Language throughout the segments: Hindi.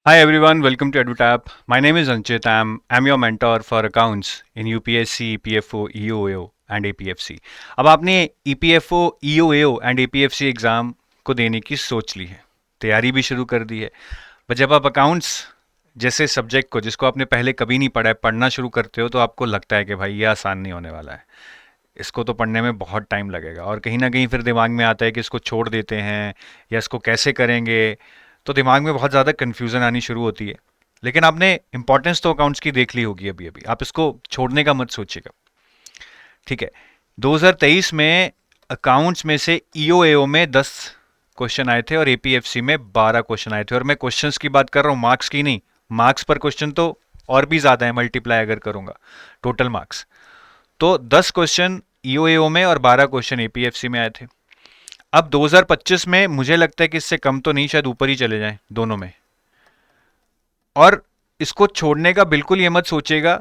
Hi everyone, welcome to EduTap. My name is Anchit. I'm your mentor for accounts in UPSC, EPFO, EOAO and APFC. अब आपने EPFO, EOAO and APFC exam को देने की सोच ली है, तैयारी भी शुरू कर दी है। पर जब आप अकाउंट्स जैसे सब्जेक्ट को, जिसको आपने पहले कभी नहीं पढ़ा है, पढ़ना शुरू करते हो तो आपको लगता है कि भाई ये आसान नहीं होने वाला है, इसको तो पढ़ने में बहुत टाइम लगेगा। और कहीं ना कहीं फिर दिमाग में आता है कि इसको छोड़ देते हैं या इसको कैसे करेंगे, तो दिमाग में बहुत ज़्यादा कन्फ्यूज़न आनी शुरू होती है। लेकिन आपने इंपॉर्टेंस तो अकाउंट्स की देख ली होगी अभी अभी, आप इसको छोड़ने का मत सोचिएगा। ठीक है, 2023 में अकाउंट्स में से ईओएओ में 10 क्वेश्चन आए थे और एपीएफसी में 12 क्वेश्चन आए थे। और मैं क्वेश्चंस की बात कर रहा हूँ, मार्क्स की नहीं। मार्क्स पर क्वेश्चन तो और भी ज़्यादा है, मल्टीप्लाई अगर करूँगा टोटल मार्क्स, तो 10 क्वेश्चन ईओएओ में और 12 क्वेश्चन एपीएफसी में आए थे। अब 2025 में मुझे लगता है कि इससे कम तो नहीं, शायद ऊपर ही चले जाएं दोनों में। और इसको छोड़ने का बिल्कुल ये मत सोचिएगा,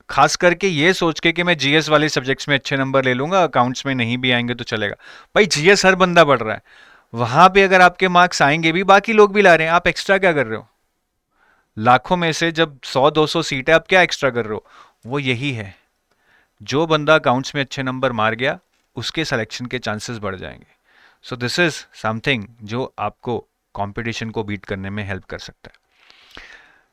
खास करके ये सोच के कि मैं जीएस वाले सब्जेक्ट्स में अच्छे नंबर ले लूंगा, अकाउंट्स में नहीं भी आएंगे तो चलेगा। भाई जीएस हर बंदा पढ़ रहा है, वहां पे अगर आपके मार्क्स आएंगे भी, बाकी लोग भी ला रहे हैं, आप एक्स्ट्रा क्या कर रहे हो? लाखों में से जब 100-200 सीट है, आप क्या एक्स्ट्रा कर रहे हो? वो यही है, जो बंदा अकाउंट्स में अच्छे नंबर मार गया उसके सिलेक्शन के चांसेस बढ़ जाएंगे। सो दिस इज समथिंग जो आपको कंपटीशन को बीट करने में हेल्प कर सकता है।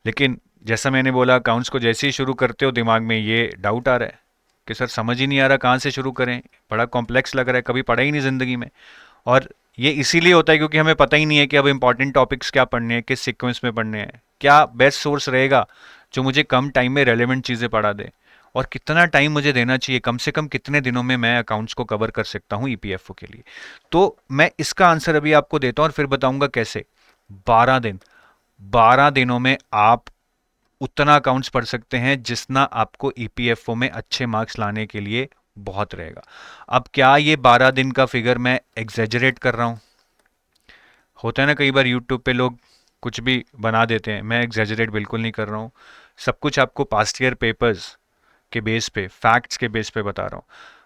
लेकिन जैसा मैंने बोला, अकाउंट्स को जैसे ही शुरू करते हो दिमाग में ये डाउट आ रहा है कि सर समझ ही नहीं आ रहा कहाँ से शुरू करें, बड़ा कॉम्प्लेक्स लग रहा है, कभी पढ़ा ही नहीं ज़िंदगी में। और ये इसीलिए होता है क्योंकि हमें पता ही नहीं है कि अब इंपॉर्टेंट टॉपिक्स क्या पढ़ने हैं, किस सीक्वेंस में पढ़ने हैं, क्या बेस्ट सोर्स रहेगा जो मुझे कम टाइम में रेलेवेंट चीज़ें पढ़ा दे, और कितना टाइम मुझे देना चाहिए, कम से कम कितने दिनों में मैं अकाउंट्स को कवर कर सकता हूँ ईपीएफओ के लिए। तो मैं इसका आंसर अभी आपको देता हूँ और फिर बताऊंगा कैसे। 12 दिन, 12 दिनों में आप उतना अकाउंट्स पढ़ सकते हैं जितना आपको ईपीएफओ में अच्छे मार्क्स लाने के लिए बहुत रहेगा। अब क्या ये 12 दिन का फिगर मैं एग्जेजरेट कर रहा हूँ? होता है ना कई बार यूट्यूब पे लोग कुछ भी बना देते हैं, मैं एग्जेजरेट बिल्कुल नहीं कर रहा हूँ। सब कुछ आपको पास्ट ईयर पेपर्स के बेस पे, फैक्ट्स के बेस पे बता रहा हूँ।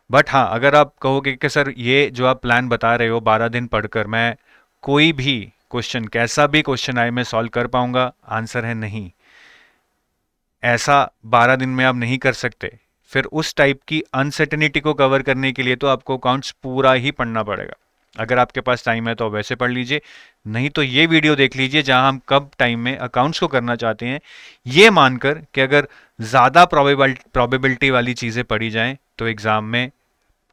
बट हाँ, अगर आप कहोगे कि सर ये जो आप प्लान बता रहे हो 12 दिन पढ़कर मैं कोई भी क्वेश्चन, कैसा भी क्वेश्चन आए, मैं सॉल्व कर पाऊंगा, आंसर है नहीं। ऐसा 12 दिन में आप नहीं कर सकते। फिर उस टाइप की अनसर्टेनिटी को कवर करने के लिए तो आपको अकाउंट्स पूरा ही पढ़ना पड़ेगा। अगर आपके पास टाइम है तो वैसे पढ़ लीजिए, नहीं तो ये वीडियो देख लीजिए जहां हम कब टाइम में अकाउंट्स को करना चाहते हैं, ये मानकर कि अगर ज़्यादा प्रोबेबिलिटी वाली चीज़ें पढ़ी जाएं तो एग्ज़ाम में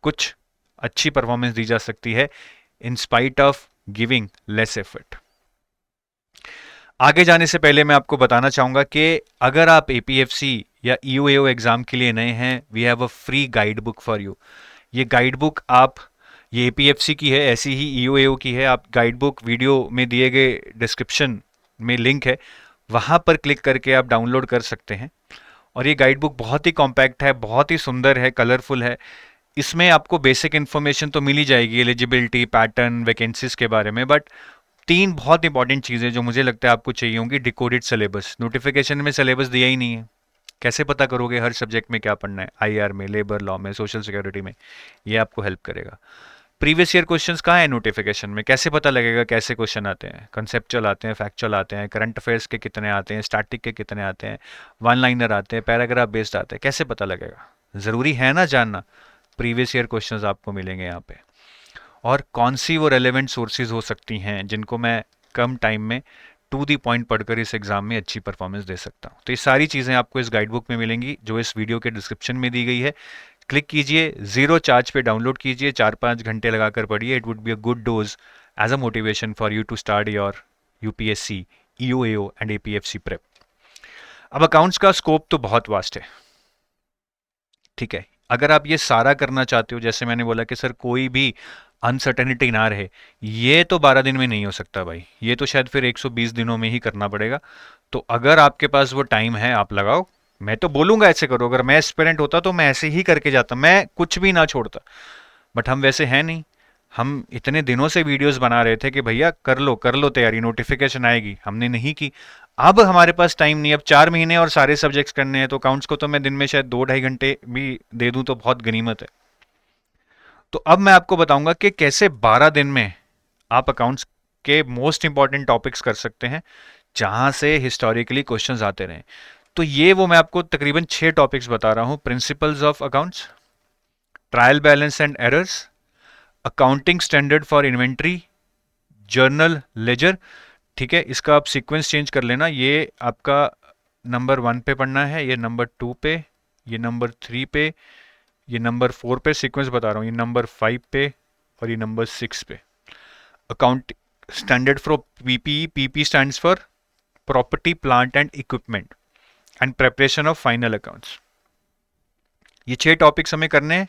कुछ अच्छी परफॉर्मेंस दी जा सकती है, in spite of giving less effort. आगे जाने से पहले मैं आपको बताना चाहूंगा कि अगर आप एपीएफसी या ईओएओ एग्जाम के लिए नए हैं, we have a free guide book for you. ये गाइड बुक आप, ये एपीएफसी की है, ऐसी ही ईओएओ की है। आप गाइड बुक वीडियो में दिए गए डिस्क्रिप्शन में लिंक है, वहां पर क्लिक करके आप डाउनलोड कर सकते हैं। और ये गाइड बुक बहुत ही कॉम्पैक्ट है, बहुत ही सुंदर है, कलरफुल है। इसमें आपको बेसिक इन्फॉर्मेशन तो मिल ही जाएगी एलिजिबिलिटी, पैटर्न, वैकेंसीज के बारे में, बट तीन बहुत इंपॉर्टेंट चीज़ें जो मुझे लगता है आपको चाहिए होंगी। डिकोडेड सिलेबस, नोटिफिकेशन में सिलेबस दिया ही नहीं है, कैसे पता करोगे हर सब्जेक्ट में क्या पढ़ना है? आईआर में, लेबर लॉ में, सोशल सिक्योरिटी में, ये आपको हेल्प करेगा। प्रीवियस ईयर क्वेश्चंस कहाँ है नोटिफिकेशन में, कैसे पता लगेगा कैसे क्वेश्चन आते हैं? कंसेप्चुअल आते हैं, फैक्चुअल आते हैं, करंट अफेयर्स के कितने आते हैं, स्टैटिक के कितने आते हैं, वन लाइनर आते हैं, पैराग्राफ बेस्ड आते हैं, कैसे पता लगेगा? ज़रूरी है ना जानना। प्रीवियस ईयर क्वेश्चंस आपको मिलेंगे यहाँ पे, और कौन सी वो रेलेवेंट सोर्सेज हो सकती हैं जिनको मैं कम टाइम में टू दी पॉइंट पढ़कर इस एग्जाम में अच्छी परफॉर्मेंस दे सकता हूँ। तो ये सारी चीज़ें आपको इस गाइड बुक में मिलेंगी जो इस वीडियो के डिस्क्रिप्शन में दी गई है। क्लिक कीजिए, ज़ीरो चार्ज पे डाउनलोड कीजिए, 4-5 घंटे लगाकर पढ़िए। It would be a good dose as a motivation for you to start your UPSC, EOAO and APFC prep. अब अकाउंट्स का स्कोप तो बहुत वास्ट है, ठीक है। अगर आप ये सारा करना चाहते हो, जैसे मैंने बोला कि सर कोई भी अनसर्टेनिटी ना रहे, ये तो 12 दिन में नहीं हो सकता भाई, ये तो शायद फिर 120 दिनों में ही करना पड़ेगा। तो अगर आपके पास वो टाइम है, आप लगाओ। मैं तो बोलूंगा ऐसे करो, अगर मैं एस्पिरेंट होता तो मैं ऐसे ही करके जाता, मैं कुछ भी ना छोड़ता। बट हम वैसे हैं नहीं। हम इतने दिनों से वीडियोस बना रहे थे कि भैया कर लो तैयारी, नोटिफिकेशन आएगी, हमने नहीं की। अब हमारे पास टाइम नहीं, अब 4 महीने और सारे सब्जेक्ट्स करने हैं, तो अकाउंट्स को तो मैं दिन में शायद 2-2.5 घंटे भी दे दूं तो बहुत गनीमत है। तो अब मैं आपको बताऊंगा कि कैसे 12 दिन में आप अकाउंट्स के मोस्ट इंपॉर्टेंट टॉपिक्स कर सकते हैं, जहाँ से हिस्टोरिकली क्वेश्चंस आते रहे। तो ये वो मैं आपको तकरीबन 6 टॉपिक्स बता रहा हूँ। Principles of accounts, trial balance and errors, accounting standard for inventory, journal ledger. ठीक है, इसका आप सीक्वेंस चेंज कर लेना। ये आपका नंबर 1 पे पढ़ना है, ये नंबर 2 पे, ये नंबर 3 पे, ये नंबर 4 पे सीक्वेंस बता रहा हूँ, ये नंबर 5 पे और ये नंबर 6 पे। Account standard for PP, PP stands for property plant and equipment and preparation of final accounts. ये 6 टॉपिक्स हमें करने हैं।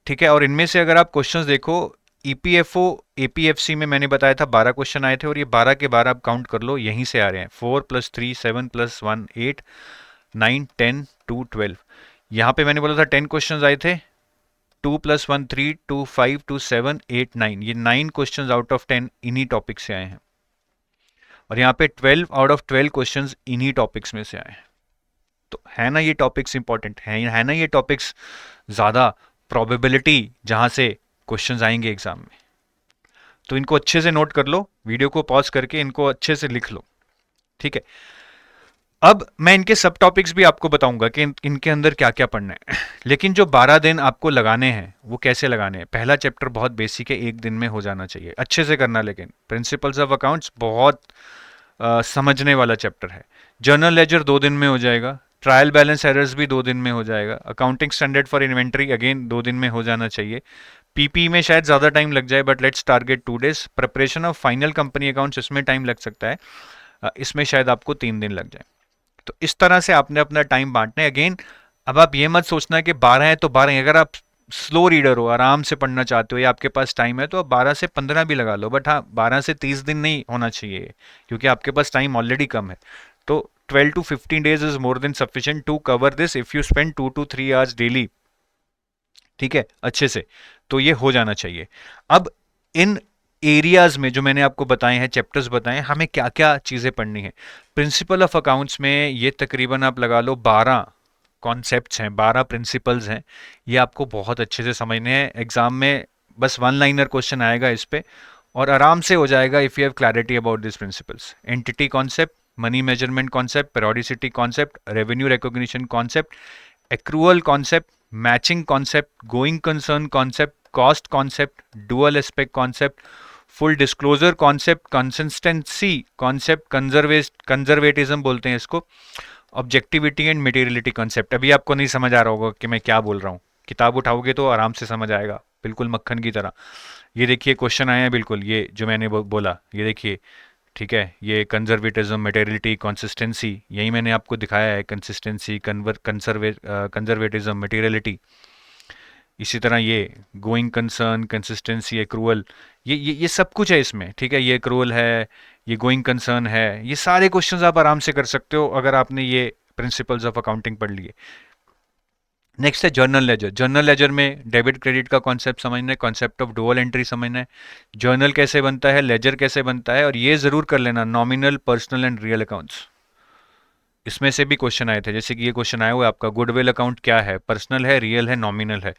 ठीक है, और इनमें से अगर आप क्वेश्चंस देखो, ईपीएफओ एपीएफसी में मैंने बताया था 12 क्वेश्चन आए थे, और ये 12 के 12 आप काउंट कर लो, यहीं से आ रहे हैं। 4 + 3 7 + 1 8 9 10 2 12। यहाँ पे मैंने बोला था 10 क्वेश्चन आए थे। 2 + 1 3 2 5 2 7 8 9, ये 9 क्वेश्चन आउट ऑफ 10 इन्हीं टॉपिक से आए हैं। और यहाँ पे 12 आउट ऑफ 12 क्वेश्चन इन्हीं टॉपिक्स में से आए हैं। तो है ना ये टॉपिक्स इंपॉर्टेंट है ना ये टॉपिक्स ज़्यादा प्रोबेबिलिटी जहाँ से क्वेश्चंस आएंगे एग्जाम में। तो इनको अच्छे से नोट कर लो, वीडियो को पॉज करके इनको अच्छे से लिख लो। ठीक है, अब मैं इनके सब टॉपिक्स भी आपको बताऊंगा कि इनके अंदर क्या क्या पढ़ना है। लेकिन जो 12 दिन आपको लगाने हैं वो कैसे लगाने हैं। पहला चैप्टर बहुत बेसिक है, एक दिन में हो जाना चाहिए, अच्छे से करना। लेकिन प्रिंसिपल्स ऑफ अकाउंट्स बहुत समझने वाला चैप्टर है। जर्नल लेजर 2 दिन में हो जाएगा। ट्रायल बैलेंस एरर्स भी 2 दिन में हो जाएगा। Accounting standard for inventory again 2 दिन में हो जाना चाहिए। पीपी में शायद ज़्यादा टाइम लग जाए, but let's target 2 days. Preparation of final company accounts, इसमें टाइम लग सकता है, इसमें शायद आपको 3 दिन लग जाए। तो इस तरह से आपने अपना टाइम बांटना है। अगेन अब आप ये मत सोचना कि 12 है तो 12 है। अगर आप स्लो रीडर हो, आराम से पढ़ना चाहते हो, या आपके पास टाइम है, तो आप 12 से 15 भी लगा लो। बट हाँ, 12 से 30 दिन नहीं होना चाहिए, क्योंकि आपके पास टाइम ऑलरेडी कम है। तो 12 to 15 days is more than sufficient to cover this if you spend 2 to 3 hours daily. ठीक है, अच्छे से, तो ये हो जाना चाहिए। अब इन एरियाज में जो मैंने आपको बताए हैं, चैप्टर्स बताए हैं, हमें क्या क्या चीज़ें पढ़नी है। प्रिंसिपल ऑफ अकाउंट्स में ये तकरीबन आप लगा लो 12 कॉन्सेप्ट्स हैं, 12 प्रिंसिपल्स हैं। ये आपको बहुत अच्छे से समझने हैं। एग्जाम में बस 1 लाइनर क्वेश्चन आएगा इस पे, और आराम से हो जाएगा if you have clarity about this principles. Entity concept, money measurement concept, periodicity concept, revenue recognition concept, accrual concept, matching concept, going concern concept, cost concept, dual aspect concept, full disclosure concept, consistency concept, conservatism बोलते हैं इसको, ऑब्जेक्टिविटी एंड मटेरियलिटी कॉन्सेप्ट। अभी आपको नहीं समझ आ रहा होगा कि मैं क्या बोल रहा हूँ, किताब उठाओगे तो आराम से समझ आएगा, बिल्कुल मक्खन की तरह। ये देखिए क्वेश्चन आए हैं, बिल्कुल ये जो मैंने बोला, ये देखिए। ठीक है, ये कंजर्वेटिज्म, मटेरियलिटी, कंसिस्टेंसी, यही मैंने आपको दिखाया है। Consistency, conservatism, materiality. इसी तरह ये गोइंग कंसर्न, कंसिस्टेंसी, एक्रूअल, ये सब कुछ है इसमें। ठीक है, ये एक्रूअल है, ये गोइंग कंसर्न है। ये सारे क्वेश्चंस आप आराम से कर सकते हो अगर आपने ये प्रिंसिपल्स ऑफ अकाउंटिंग पढ़ लिए। नेक्स्ट है जर्नल लेजर। जर्नल लेजर में डेबिट क्रेडिट का कॉन्सेप्ट समझना है, कॉन्सेप्ट ऑफ डुअल एंट्री समझना है, जर्नल कैसे बनता है, लेजर कैसे बनता है, और ये जरूर कर लेना nominal, personal and real accounts. इसमें से भी क्वेश्चन आए थे, जैसे कि ये क्वेश्चन आया हुआ है आपका, गुडविल अकाउंट क्या है, पर्सनल है, रियल है, नॉमिनल है।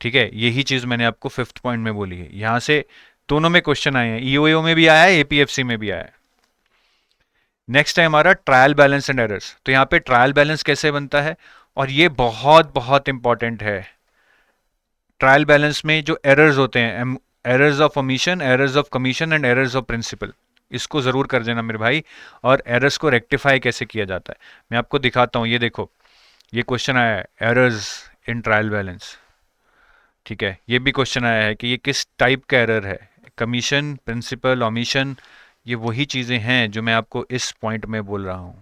ठीक है, यही चीज़ मैंने आपको 5th पॉइंट में बोली है। यहाँ से दोनों में क्वेश्चन आए हैं, ईओएओ में भी आया है, एपीएफसी में भी आया है। नेक्स्ट है हमारा ट्रायल बैलेंस एंड एरर्स। तो यहाँ पे ट्रायल बैलेंस कैसे बनता है, और ये बहुत बहुत इंपॉर्टेंट है। ट्रायल बैलेंस में जो एरर्स होते हैं, errors of omission, errors of commission and errors of principle, इसको जरूर कर देना मेरे भाई। और एरर्स को रेक्टिफाई कैसे किया जाता है मैं आपको दिखाता हूँ। ये देखो, ये क्वेश्चन आया है, एरर्स इन ट्रायल बैलेंस। ठीक है, ये भी क्वेश्चन आया है कि ये किस टाइप का एरर है, कमीशन, प्रिंसिपल, ओमिशन। ये वही चीजें हैं जो मैं आपको इस पॉइंट में बोल रहा हूं।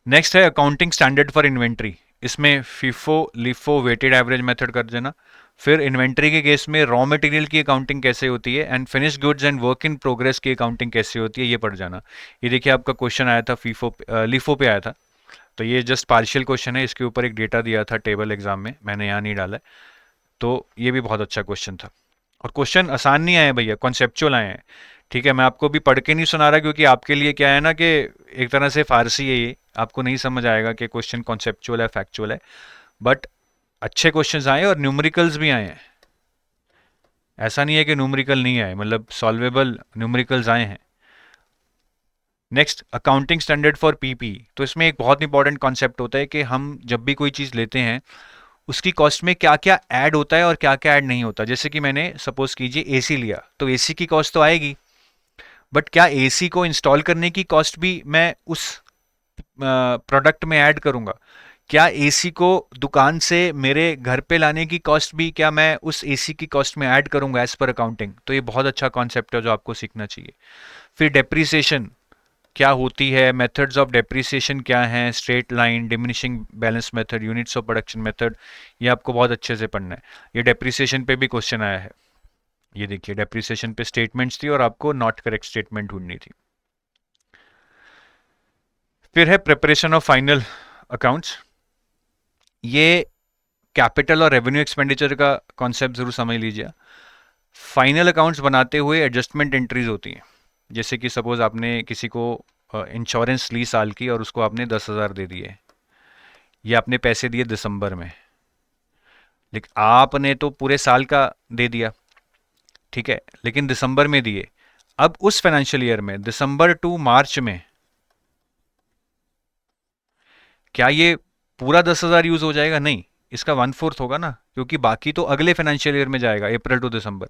नेक्स्ट है अकाउंटिंग स्टैंडर्ड फॉर इन्वेंट्री। इसमें FIFO, LIFO, weighted average method कर देना। फिर इन्वेंट्री के केस में रॉ मटेरियल की अकाउंटिंग कैसे होती है, and finish goods and work in progress की अकाउंटिंग कैसे होती है, ये पढ़ जाना। ये देखिए आपका क्वेश्चन आया था फीफो, लिफो पे आया था। तो ये जस्ट पार्शियल क्वेश्चन है, इसके ऊपर एक डेटा दिया था टेबल एग्जाम में, मैंने यहाँ नहीं डाला है। तो ये भी बहुत अच्छा क्वेश्चन था। और क्वेश्चन आसान नहीं आए भैया, कॉन्सेप्चुअल आए हैं। ठीक है, मैं आपको भी पढ़ के नहीं सुना रहा, क्योंकि आपके लिए क्या है ना कि एक तरह से फारसी है ये, आपको नहीं समझ आएगा कि क्वेश्चन कॉन्सेप्चुअल है, फैक्चुअल है। बट अच्छे क्वेश्चंस आए और न्यूमेरिकल्स भी आए हैं। ऐसा नहीं है कि न्यूमेरिकल नहीं आए, मतलब सॉल्वेबल न्यूमेरिकल्स आए हैं। Next, accounting standard for PP. तो इसमें एक बहुत इंपॉर्टेंट कॉन्सेप्ट होता है कि हम जब भी कोई चीज़ लेते हैं उसकी कॉस्ट में क्या क्या ऐड होता है और क्या क्या ऐड नहीं होता। जैसे कि मैंने सपोज कीजिए एसी लिया, तो एसी की कॉस्ट तो आएगी, बट क्या एसी को इंस्टॉल करने की कॉस्ट भी मैं उस प्रोडक्ट में ऐड करूंगा? क्या एसी को दुकान से मेरे घर पे लाने की कॉस्ट भी क्या मैं उस एसी की कॉस्ट में ऐड करूंगा एज पर अकाउंटिंग? तो ये बहुत अच्छा कॉन्सेप्ट है जो आपको सीखना चाहिए। फिर डेप्रिसिएशन क्या होती है, मेथड्स ऑफ डेप्रिसिएशन क्या हैं, straight line, diminishing balance method, units of production method, ये आपको बहुत अच्छे से पढ़ना है। ये डेप्रिसिएशन पे भी क्वेश्चन आया है। ये देखिए, डेप्रिसिएशन पे स्टेटमेंट्स थी और आपको नॉट करेक्ट स्टेटमेंट ढूंढनी थी। फिर है प्रिपरेशन ऑफ फाइनल अकाउंट्स। ये कैपिटल और रेवेन्यू एक्सपेंडिचर का कॉन्सेप्ट जरूर समझ लीजिए। फाइनल अकाउंट्स बनाते हुए एडजस्टमेंट एंट्रीज होती हैं। जैसे कि सपोज आपने किसी को इंश्योरेंस ली साल की और उसको आपने 10,000 दे दिए, ये आपने पैसे दिए दिसंबर में, लेकिन आपने तो पूरे साल का दे दिया, ठीक है, लेकिन दिसंबर में दिए। अब उस फाइनेंशियल ईयर में दिसंबर टू मार्च में क्या ये पूरा 10,000 यूज हो जाएगा? नहीं, इसका 1/4 होगा ना, क्योंकि बाकी तो अगले फाइनेंशियल ईयर में जाएगा, अप्रैल टू दिसंबर।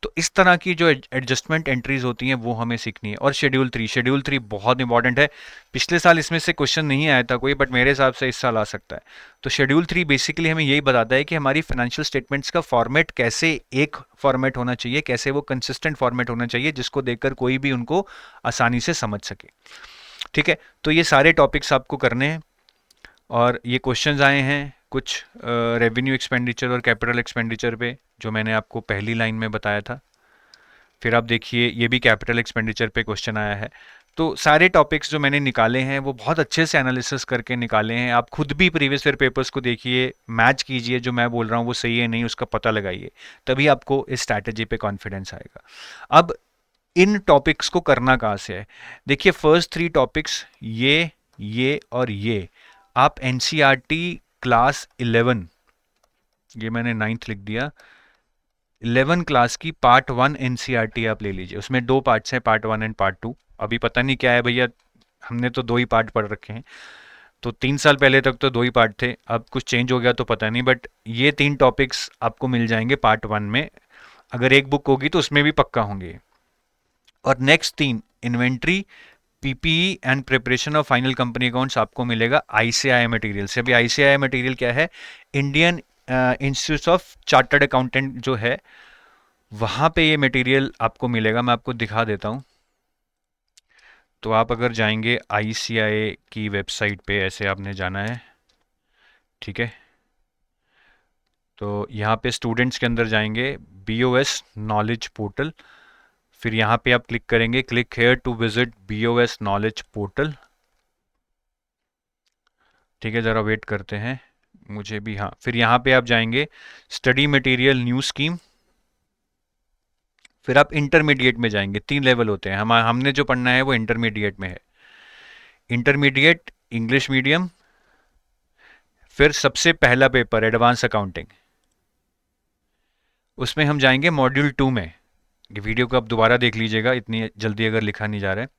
तो इस तरह की जो एडजस्टमेंट एंट्रीज होती हैं वो हमें सीखनी है। और शेड्यूल 3 बहुत इंपॉर्टेंट है। पिछले साल इसमें से क्वेश्चन नहीं आया था कोई, बट मेरे हिसाब से इस साल आ सकता है। तो शेड्यूल 3 बेसिकली हमें यही बताता है कि हमारी फाइनेंशियल स्टेटमेंट्स का फॉर्मेट कैसे एक फॉर्मेट होना चाहिए, कैसे वो कंसिस्टेंट फॉर्मेट होना चाहिए जिसको देखकर कोई भी उनको आसानी से समझ सके। ठीक है, तो ये सारे टॉपिक्स आपको करने हैं। और ये क्वेश्चंस आए हैं कुछ रेवेन्यू एक्सपेंडिचर और कैपिटल एक्सपेंडिचर पे, जो मैंने आपको पहली लाइन में बताया था। फिर आप देखिए, ये भी कैपिटल एक्सपेंडिचर पे क्वेश्चन आया है। तो सारे टॉपिक्स जो मैंने निकाले हैं वो बहुत अच्छे से एनालिसिस करके निकाले हैं। आप खुद भी प्रीवियस ईयर पेपर्स को देखिए, मैच कीजिए, जो मैं बोल रहा हूँ वो सही है नहीं उसका पता लगाइए, तभी आपको इस स्ट्रैटेजी पे कॉन्फिडेंस आएगा। अब इन टॉपिक्स को करना कहाँ से है? देखिए, फर्स्ट 3 टॉपिक्स, ये और ये आप एनसीईआरटी क्लास 11, ये मैंने 9th लिख दिया, 11 क्लास की पार्ट 1 एनसीईआरटी आप ले लीजिए। उसमें 2 पार्ट्स हैं, पार्ट 1 एंड पार्ट 2। अभी पता नहीं क्या है भैया, हमने तो 2 ही पार्ट पढ़ रखे हैं। तो 3 साल पहले तक तो 2 ही पार्ट थे, अब कुछ चेंज हो गया तो पता नहीं, बट ये 3 टॉपिक्स आपको मिल जाएंगे पार्ट 1 में। अगर एक बुक होगी तो उसमें भी पक्का होंगे। और next 3, inventory, PPE and preparation of final company accounts, आपको मिलेगा आईसीआई मटेरियल से। अभी आईसीआई मटेरियल क्या है? Indian institute of chartered accountant जो है, वहाँ पे ये मटेरियल आपको मिलेगा। मैं आपको दिखा देता हूँ। तो आप अगर जाएंगे आईसीआई की वेबसाइट पे, ऐसे आपने जाना है, ठीक है। तो यहाँ पे स्टूडेंट्स के अंदर जाएंगे, बीओएस नॉलेज पोर्टल, फिर यहाँ पे आप क्लिक करेंगे, click here to visit BOS knowledge portal. ठीक है, ज़रा वेट करते हैं, मुझे भी, हाँ, फिर यहाँ पे आप जाएंगे स्टडी मटेरियल न्यू स्कीम, फिर आप इंटरमीडिएट में जाएंगे। 3 लेवल होते हैं, हमने जो पढ़ना है वो इंटरमीडिएट में है। इंटरमीडिएट इंग्लिश मीडियम, फिर सबसे पहला पेपर एडवांस अकाउंटिंग, उसमें हम जाएंगे मॉड्यूल 2 में। ये वीडियो को आप दोबारा देख लीजिएगा, इतनी जल्दी अगर लिखा नहीं जा रहा है।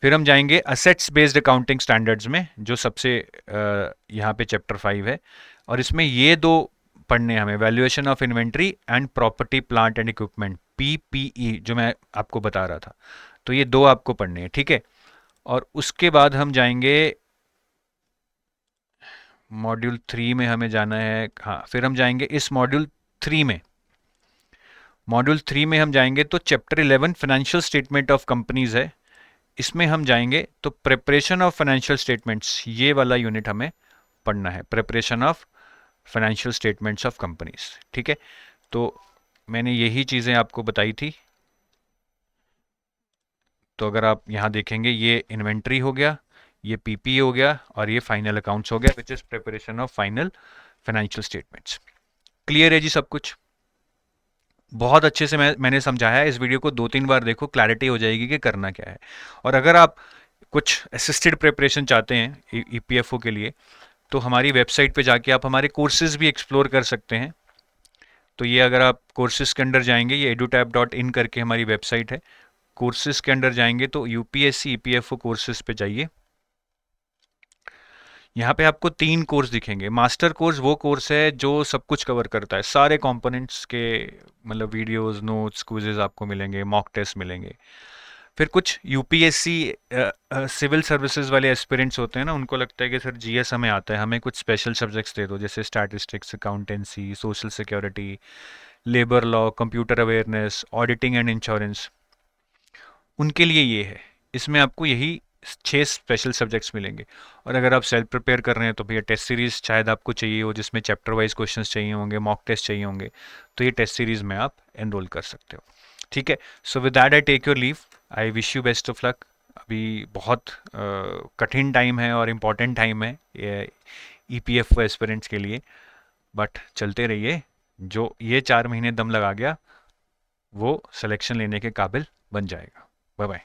फिर हम जाएंगे असेट्स बेस्ड अकाउंटिंग स्टैंडर्ड्स में, जो सबसे यहाँ पे चैप्टर 5 है। और इसमें ये 2 पढ़ने हमें, valuation of inventory and property plant and equipment, PPE, जो मैं आपको बता रहा था। तो ये 2 आपको पढ़ने हैं, ठीक है। और उसके बाद हम जाएंगे मॉड्यूल 3 में, हमें जाना है, हाँ, फिर हम जाएंगे इस मॉड्यूल 3 में हम जाएंगे तो chapter 11 financial statement of companies है। इसमें हम जाएंगे तो प्रिपरेशन ऑफ फाइनेंशियल स्टेटमेंट्स, ये वाला यूनिट हमें पढ़ना है, preparation of financial statements of companies, ठीक है। तो मैंने यही चीज़ें आपको बताई थी। तो अगर आप यहाँ देखेंगे, ये इन्वेंट्री हो गया, ये पीपी हो गया, और ये फाइनल अकाउंट्स हो गया, which is preparation of final financial statements. Clear है जी सब कुछ? बहुत अच्छे से मैंने समझाया है। इस वीडियो को 2-3 बार देखो, क्लैरिटी हो जाएगी कि करना क्या है। और अगर आप कुछ असिस्टेड प्रिपरेशन चाहते हैं ईपीएफओ के लिए, तो हमारी वेबसाइट पे जाके आप हमारे कोर्सेज भी एक्सप्लोर कर सकते हैं। तो ये अगर आप कोर्सेज के अंदर जाएंगे, ये edutap.in करके हमारी वेबसाइट है, कोर्सेज के अंडर जाएंगे तो यूपीएससी ईपीएफओ कोर्सेज पे जाइए। यहाँ पे आपको 3 कोर्स दिखेंगे। मास्टर कोर्स वो कोर्स है जो सब कुछ कवर करता है, सारे कंपोनेंट्स के, मतलब वीडियोस, नोट्स, क्विजेज आपको मिलेंगे, मॉक टेस्ट मिलेंगे। फिर कुछ यूपीएससी सिविल सर्विसेज वाले एस्पिरेंट्स होते हैं ना, उनको लगता है कि सर जीएस हमें आता है, हमें कुछ स्पेशल सब्जेक्ट्स दे दो, जैसे statistics, accountancy, social security, labour law, computer awareness, auditing and insurance. उनके लिए ये है, इसमें आपको यही 6 स्पेशल सब्जेक्ट्स मिलेंगे। और अगर आप सेल्फ प्रिपेयर कर रहे हैं तो भैया टेस्ट सीरीज शायद आपको चाहिए हो, जिसमें चैप्टर वाइज क्वेश्चंस चाहिए होंगे, मॉक टेस्ट चाहिए होंगे, तो ये टेस्ट सीरीज में आप एनरोल कर सकते हो। ठीक है, so with that I take your leave. I wish you best of luck. अभी बहुत कठिन टाइम है और इम्पॉर्टेंट टाइम है ईपीएफओ एस्पिरेंट्स के लिए, बट चलते रहिए। जो ये 4 महीने दम लगा गया वो सिलेक्शन लेने के काबिल बन जाएगा। Bye bye.